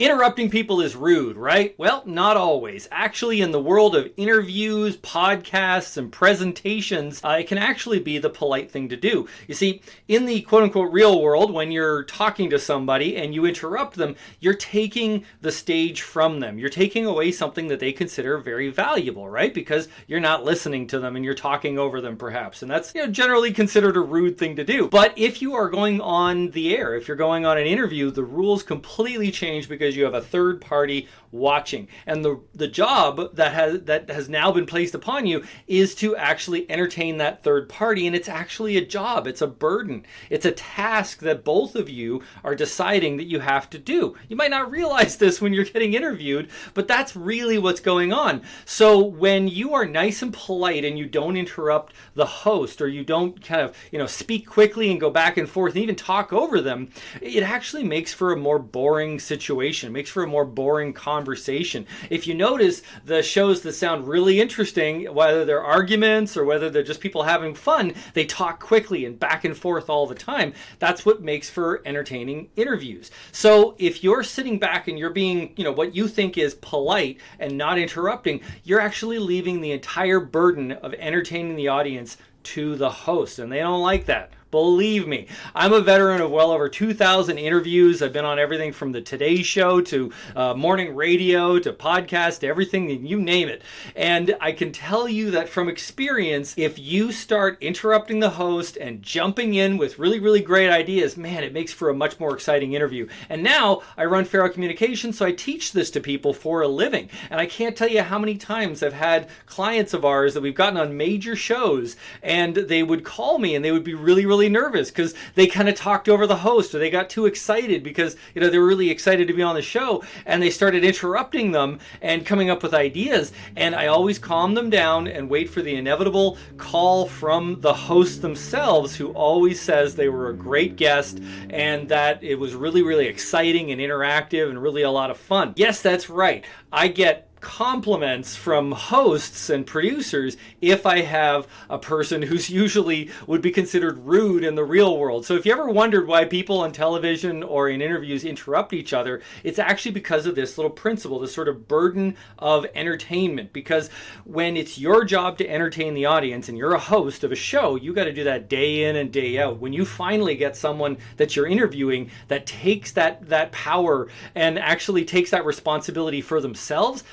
Interrupting people is rude, right? Well, not always. Actually, in the world of interviews, podcasts, and presentations, it can actually be the polite thing to do. You see, in the quote-unquote real world, when you're talking to somebody and you interrupt them, you're taking the stage from them. You're taking away something that they consider very valuable, right? Because you're not listening to them and you're talking over them, perhaps. And that's, generally considered a rude thing to do. But if you are going on the air, if you're going on an interview, the rules completely change because you have a third party watching, and the job that has now been placed upon you is to actually entertain that third party. And it's actually a job, it's a burden, it's a task that both of you are deciding that you have to do. You might not realize this when you're getting interviewed, but that's really what's going on. So when you are nice and polite and you don't interrupt the host, or you don't kind of speak quickly and go back and forth and even talk over them, it actually makes for a more boring situation. It makes for a more boring conversation. If you notice, the shows that sound really interesting, whether they're arguments or whether they're just people having fun, they talk quickly and back and forth all the time. That's what makes for entertaining interviews. So if you're sitting back and you're being, what you think is polite and not interrupting, you're actually leaving the entire burden of entertaining the audience to the host, and they don't like that. Believe me, I'm a veteran of well over 2,000 interviews. I've been on everything from the Today Show to morning radio to podcast to everything, you name it. And I can tell you that from experience, if you start interrupting the host and jumping in with really, really great ideas, man, it makes for a much more exciting interview. And now I run Farrow Communications, so I teach this to people for a living. And I can't tell you how many times I've had clients of ours that we've gotten on major shows, and they would call me and they would be really, really nervous because they kind of talked over the host, or they got too excited because they were really excited to be on the show, and they started interrupting them and coming up with ideas. And I always calm them down and wait for the inevitable call from the host themselves, who always says they were a great guest and that it was really, really exciting and interactive and really a lot of fun. Yes, that's right. I get compliments from hosts and producers if I have a person who's usually would be considered rude in the real world. So if you ever wondered why people on television or in interviews interrupt each other, it's actually because of this little principle, this sort of burden of entertainment. Because when it's your job to entertain the audience and you're a host of a show, you got to do that day in and day out. When you finally get someone that you're interviewing that takes that power and actually takes that responsibility for themselves,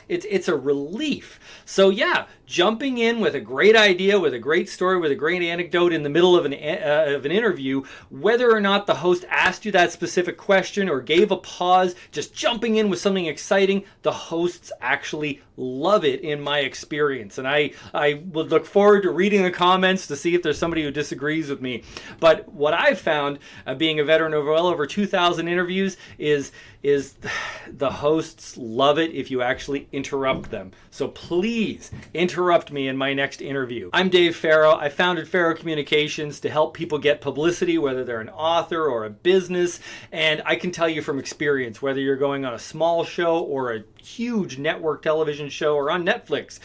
it's a relief. So yeah, jumping in with a great idea, with a great story, with a great anecdote in the middle of an interview, whether or not the host asked you that specific question or gave a pause, just jumping in with something exciting, the hosts actually love it in my experience. And I would look forward to reading the comments to see if there's somebody who disagrees with me. But what I've found, being a veteran of well over 2,000 interviews, is the hosts love it if you actually interrupt them. So please interrupt me in my next interview. I'm Dave Farrow. I founded Farrow Communications to help people get publicity, whether they're an author or a business. And I can tell you from experience, whether you're going on a small show or a huge network television show or on Netflix,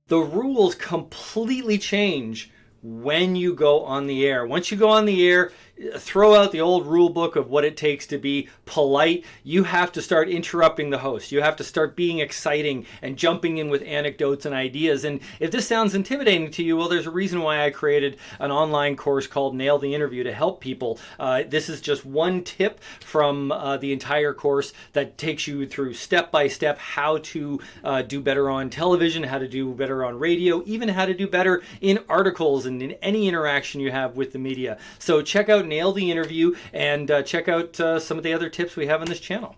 the rules completely change when you go on the air. Once you go on the air, throw out the old rule book of what it takes to be polite. You have to start interrupting the host. You have to start being exciting and jumping in with anecdotes and ideas. And if this sounds intimidating to you, well, there's a reason why I created an online course called Nail the Interview to help people. This is just one tip from the entire course that takes you through step by step how to do better on television, how to do better on radio, even how to do better in articles and in any interaction you have with the media. So check out Nail the Interview and check out some of the other tips we have on this channel.